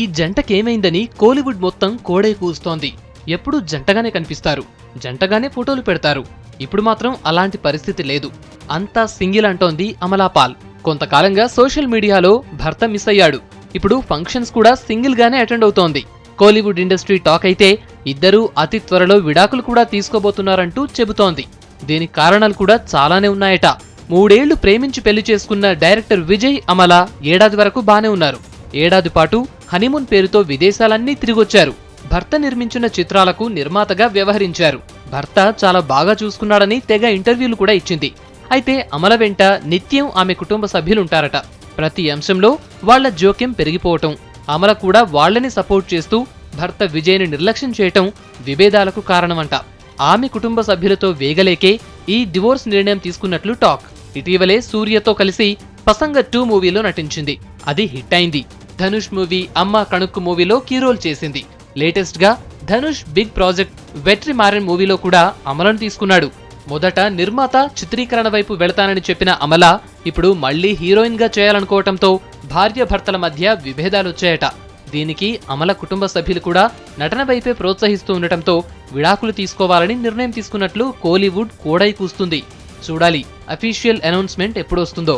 ఈ జంటకేమైందని కోలీవుడ్ మొత్తం కోడై కూస్తోంది. ఎప్పుడూ జంటగానే కనిపిస్తారు, జంటగానే ఫోటోలు పెడతారు. ఇప్పుడు మాత్రం అలాంటి పరిస్థితి లేదు. అంతా సింగిల్ అంటోంది అమలా పాల్. కొంతకాలంగా సోషల్ మీడియాలో భర్త మిస్ అయ్యాడు. ఇప్పుడు ఫంక్షన్స్ కూడా సింగిల్ గానే అటెండ్ అవుతోంది. కోలీవుడ్ ఇండస్ట్రీ టాక్ అయితే ఇద్దరూ అతి త్వరలో విడాకులు కూడా తీసుకోబోతున్నారంటూ చెబుతోంది. దీనికి కారణాలు కూడా చాలానే ఉన్నాయట. 3 ఏళ్లు ప్రేమించి పెళ్లి చేసుకున్న డైరెక్టర్ విజయ్, అమల ఏడాది వరకు బానే ఉన్నారు. ఏడాది పాటు హనీమూన్ పేరుతో విదేశాలన్నీ తిరిగొచ్చారు. భర్త నిర్మించిన చిత్రాలకు నిర్మాతగా వ్యవహరించారు. భర్త చాలా బాగా చూసుకున్నాడని తెగ ఇంటర్వ్యూలు కూడా ఇచ్చింది. అయితే అమల వెంట నిత్యం ఆమె కుటుంబ సభ్యులుంటారట. ప్రతి అంశంలో వాళ్ల జోక్యం పెరిగిపోవటం, అమల కూడా వాళ్లని సపోర్ట్ చేస్తూ భర్త విజయ్ని నిర్లక్ష్యం చేయటం విభేదాలకు కారణమంట. ఆమె కుటుంబ సభ్యులతో వేగలేకే ఈ డివోర్స్ నిర్ణయం తీసుకున్నట్లు టాక్. ఇటీవలే సూర్యతో కలిసి పసంగ 2 మూవీలో నటించింది. అది హిట్ అయింది. ధనుష్ మూవీ అమ్మ కణుక్కు మూవీలో కీ రోల్ చేసింది. లేటెస్ట్ గా ధనుష్ బిగ్ ప్రాజెక్ట్ వెట్రి మారన్ మూవీలో కూడా అమలను తీసుకున్నాడు. మొదట నిర్మాత చిత్రీకరణ వైపు వెళతానని చెప్పిన అమల ఇప్పుడు మళ్లీ హీరోయిన్ గా చేయాలనుకోవటంతో భార్య భర్తల మధ్య విభేదాలొచ్చాయట. దీనికి అమల కుటుంబ సభ్యులు కూడా నటన వైపే ప్రోత్సహిస్తూ ఉండటంతో విడాకులు తీసుకోవాలని నిర్ణయం తీసుకున్నట్లు కోలీవుడ్ కోడై కూస్తుంది. చూడాలి అఫీషియల్ అనౌన్స్మెంట్ ఎప్పుడొస్తుందో.